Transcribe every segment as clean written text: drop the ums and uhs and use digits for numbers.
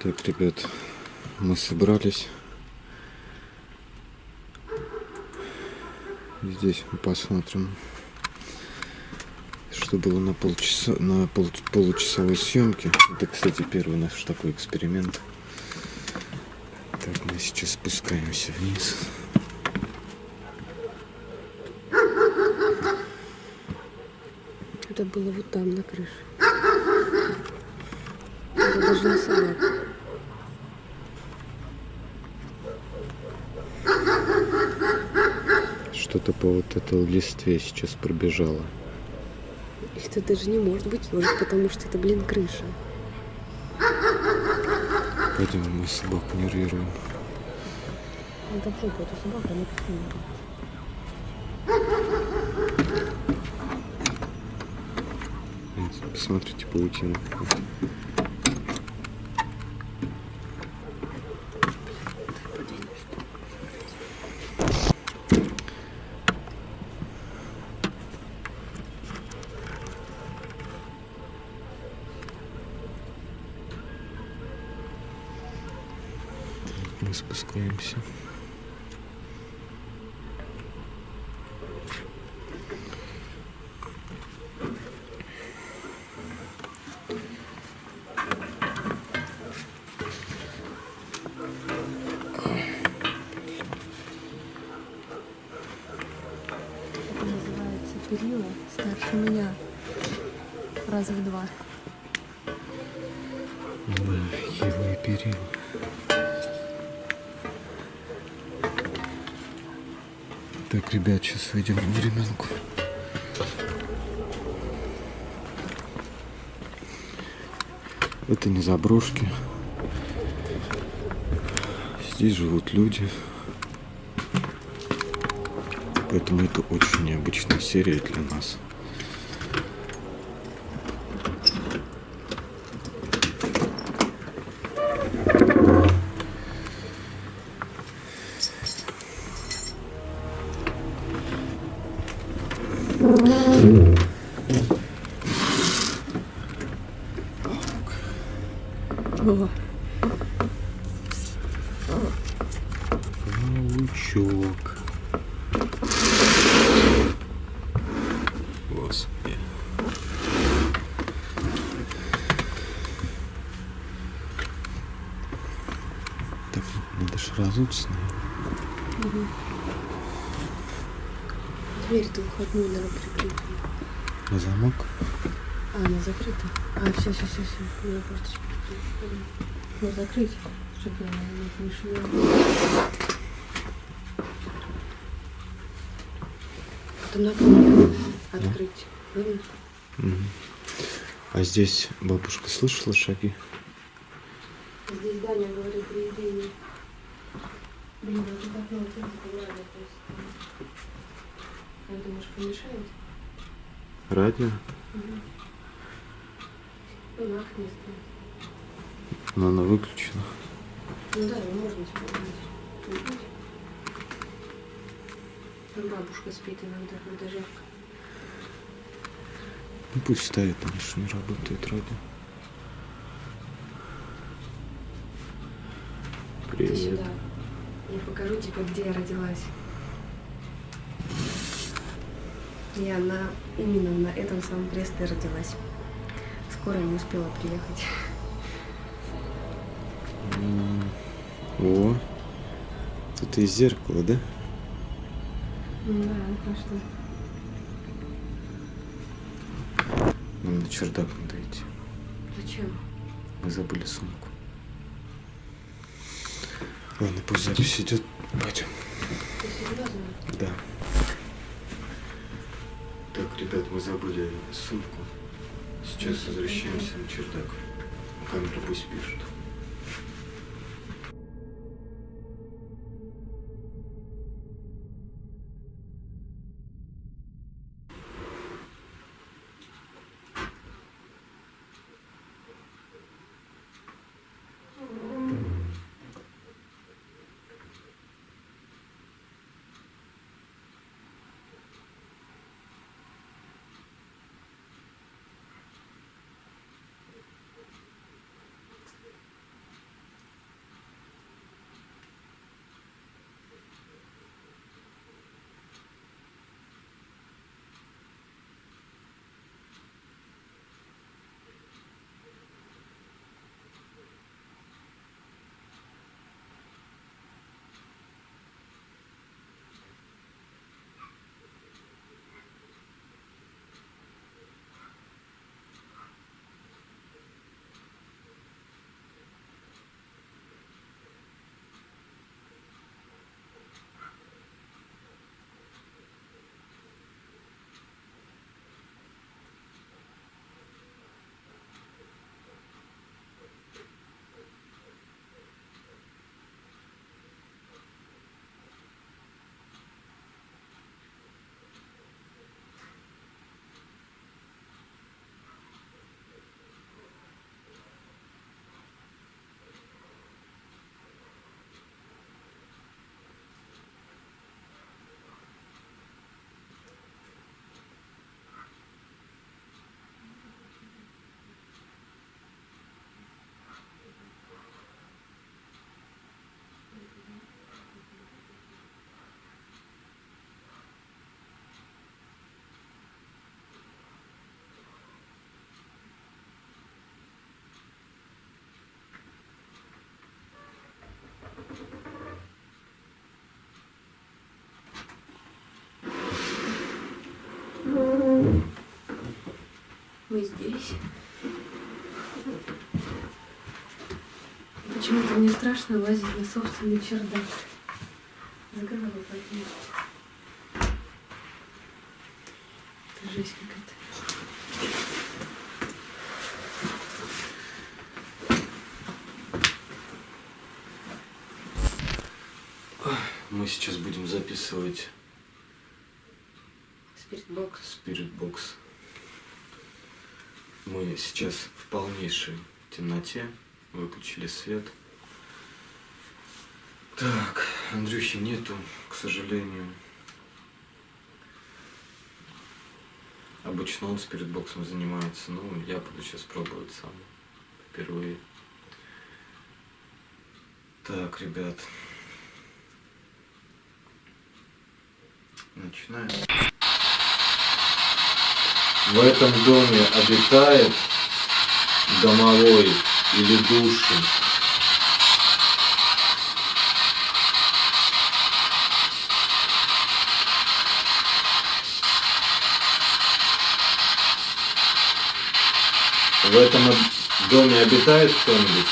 Так, ребят, мы собрались. Здесь мы посмотрим, что было на получасовой съемке. Это, кстати, первый наш такой эксперимент. Так, мы сейчас спускаемся вниз. Это было вот там, на крыше. Это даже не собака. Что-то по вот этой листве сейчас пробежало. Это даже не может быть ежик, потому что это, блин, крыша. Пойдем, мы собаку нервируем. Это фото, это собака, она пихнула. Посмотрите, паутину. Мы спускаемся. Это называется перила старше меня. Раза в 2. Еловые перила. Так, ребят, сейчас выйдем в временку. Это не заброшки. Здесь живут люди. Поэтому это очень необычная серия для нас. О, Паучок. Господи. Так, надо ж разуться. дверь-то входную надо прикрыть. На замок. А, она закрыта. А, все. Надо просто закрыть, чтобы она не шумела. Потом на кухню открыть. А здесь бабушка слышала шаги? Здесь Даня говорит привидение. Блин, это так много тем надо, то есть. Как думаешь, помешает? Радио? Ну, на окне стоит. Но она выключена. Ну да, его можно вспомнить. Там бабушка спит иногда, когда жарко. Ну пусть ставит, потому что не работает радио. Ты Привет. сюда. Я покажу тебе, где я родилась. Я именно на этом самом кресле родилась. Скоро не успела приехать. О, тут из зеркала, да? Да, а что? Нам на чердак надо идти. Зачем? Мы забыли сумку. Ладно, пусть запись идет. Пойдем. Ты серьезно? Да. Так, ребят, мы забыли сумку. Сейчас возвращаемся на чердак. Камера пусть пишет. Мы здесь. Почему-то мне страшно лазить на собственный чердак. Закрывай пойти. Это жесть какая-то. Мы сейчас будем записывать Спиритбокс. Спиритбокс. Мы сейчас в полнейшей темноте. Выключили свет. Так, Андрюхи нету, к сожалению. Обычно он спиритбоксом занимается, но я буду сейчас пробовать сам впервые. Так, ребят. Начинаем. В этом доме обитает домовой или души. В этом доме обитает кто-нибудь?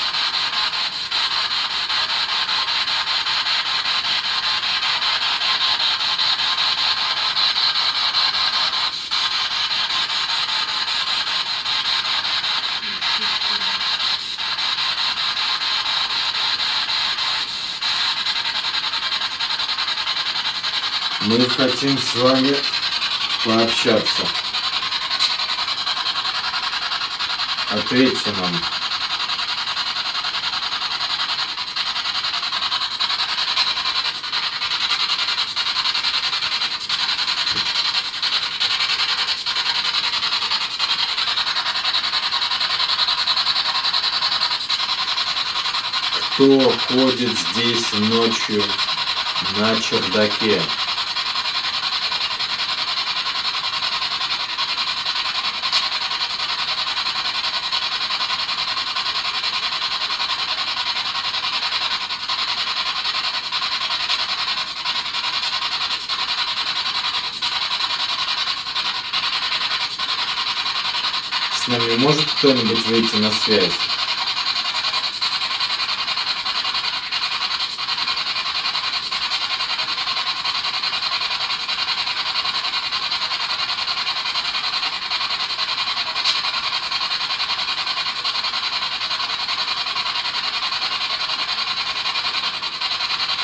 Мы хотим с вами пообщаться. Ответьте нам. Кто ходит здесь ночью на чердаке? С нами может кто-нибудь выйти на связь?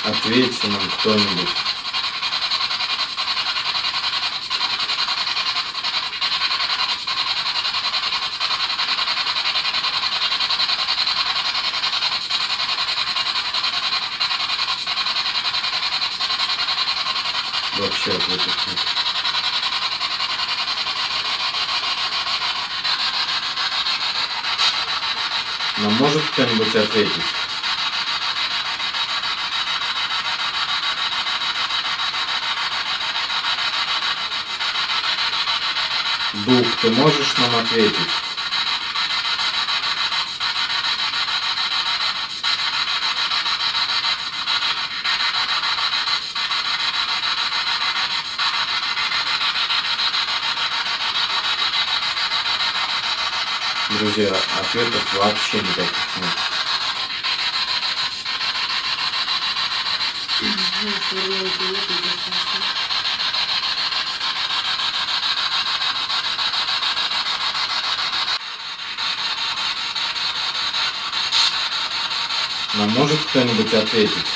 Ответьте нам кто-нибудь. Вообще ответить нет. Нам может кто-нибудь ответить? Дух, ты можешь нам ответить? Друзья, ответов вообще никаких нет. Нам может кто-нибудь ответить?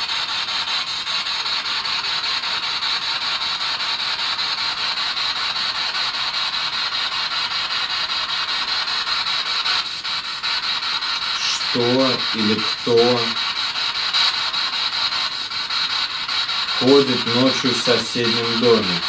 Что или кто ходит ночью в соседнем доме?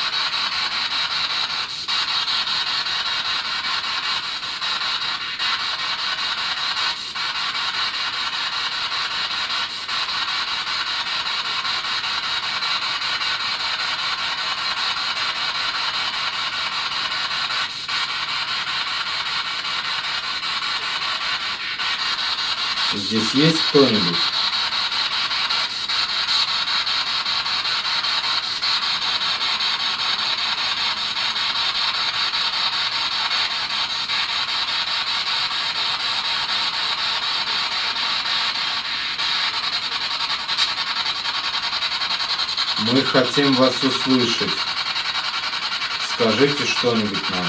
Здесь есть кто-нибудь? Мы хотим вас услышать. Скажите что-нибудь нам.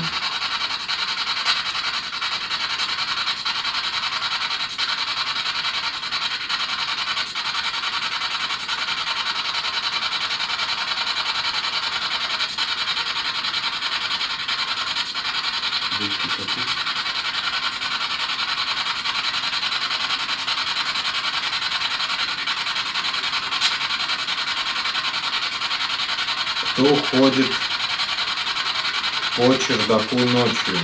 Кто ходит по чердаку ночью?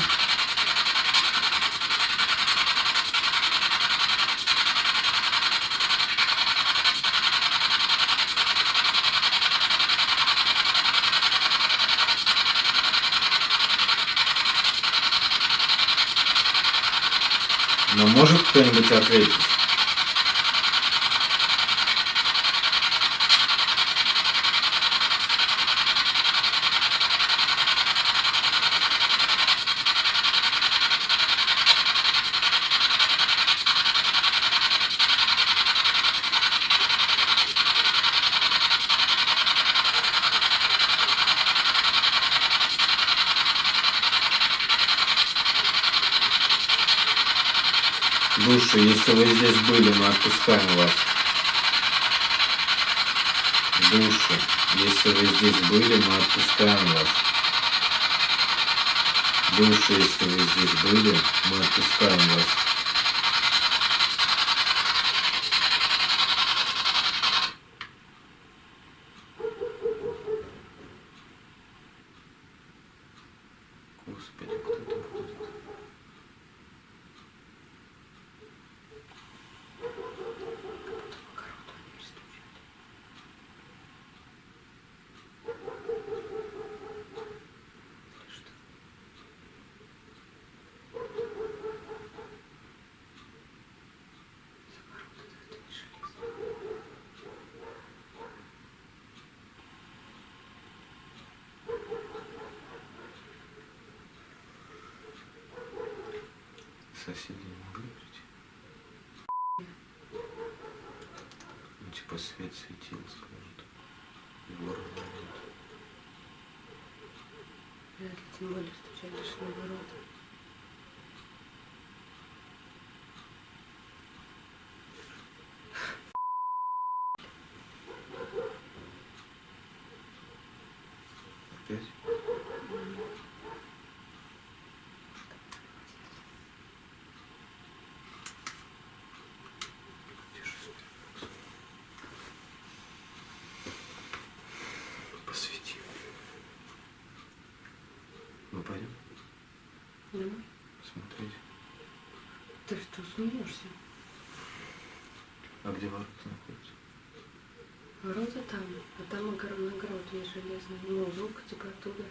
Но может кто-нибудь ответить? Души, если вы здесь были, мы отпускаем вас. Души, если вы здесь были, мы отпускаем вас. Души, если вы здесь были, мы отпускаем вас. Господи, кто там ходит? Соседи не могли прийти? Ну, типа свет светил, скажут. И ворона нет. Вряд ли, тем более стучали лишь на ворота. Опять? Тише, спрятался. Посвети. Мы пойдем Домой? смотреть. Ты что, смеешься? А где ворота находятся? Ворота там, а там огород есть железный. Ну, звук типа оттуда.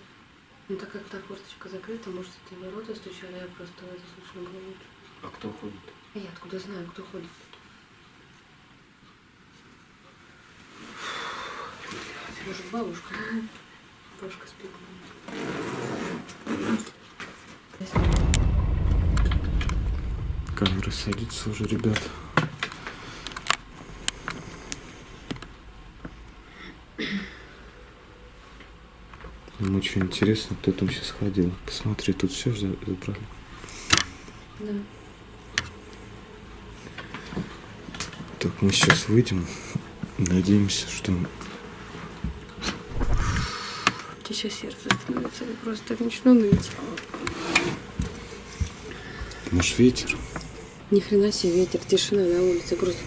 Ну, так как та форточка закрыта, может, эти ворота стучали, я просто в это слышно было лучше. А кто ходит? А я откуда знаю, кто ходит тут? Может, бабушка? Бабушка спит. Камера садится уже, ребят. Ему очень интересно, кто там сейчас ходил. Посмотри, тут все забрали. Да. Так, мы сейчас выйдем. Надеемся, что... Сейчас сердце становится, я просто так начну ныть. Может, ветер? Ни хрена себе ветер, тишина на улице, просто...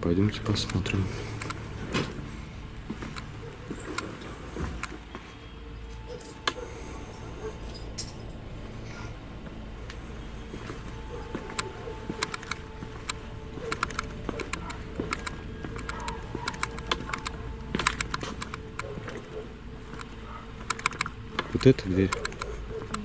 Пойдемте посмотрим. Вот эта дверь. Ну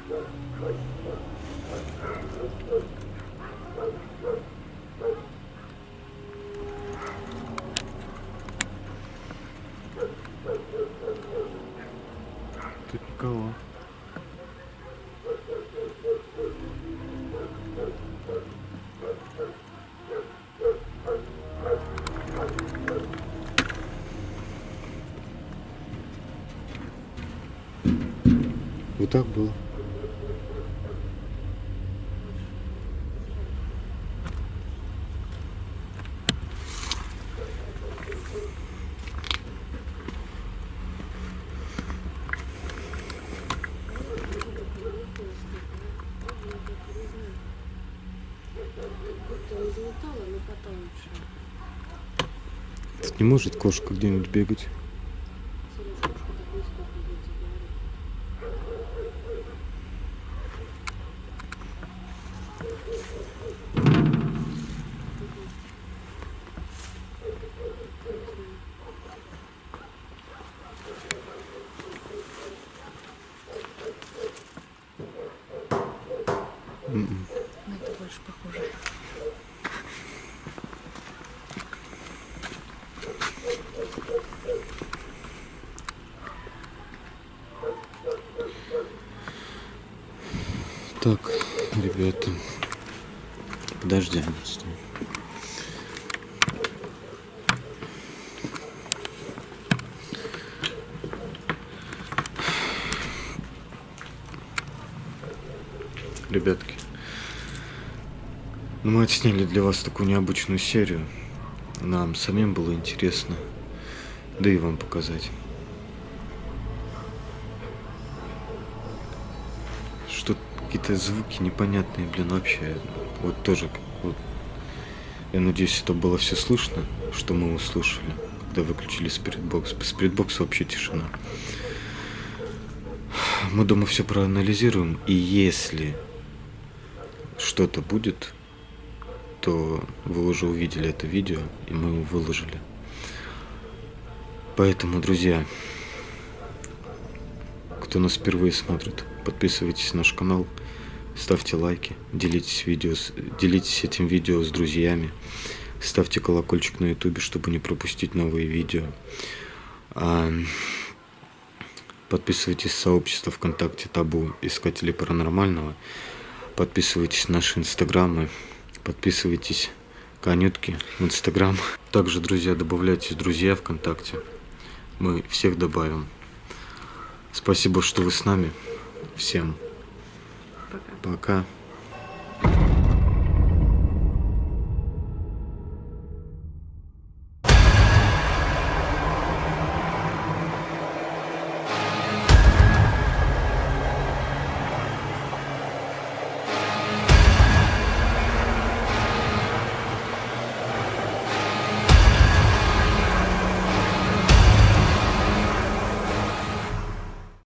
да. Тут никого. Вот так было. Будто не залетала, но потом уже. Тут не может кошка где-нибудь бегать. Сережка, так близко подойти, говорит. На это больше похоже. Так, ребята, подожди. Стой. Ребятки, ну мы отсняли для вас такую необычную серию. Нам самим было интересно, да и вам показать. Что какие-то звуки непонятные, блин, вообще. Вот тоже, вот. Я надеюсь, это было все слышно, что мы услышали, когда выключили спиритбокс. По спиритбоксу вообще тишина. Мы дома все проанализируем, и если что-то будет, то вы уже увидели это видео, и мы его выложили. Поэтому, друзья, кто нас впервые смотрит, подписывайтесь на наш канал, ставьте лайки, делитесь этим видео с друзьями, ставьте колокольчик на ютубе, чтобы не пропустить новые видео. Подписывайтесь в сообщество ВКонтакте Табу Искатели Паранормального. Подписывайтесь на наши инстаграмы. Подписывайтесь Конютки в инстаграм. Также, друзья, добавляйтесь в друзья ВКонтакте. Мы всех добавим. Спасибо, что вы с нами. Всем Пока. пока.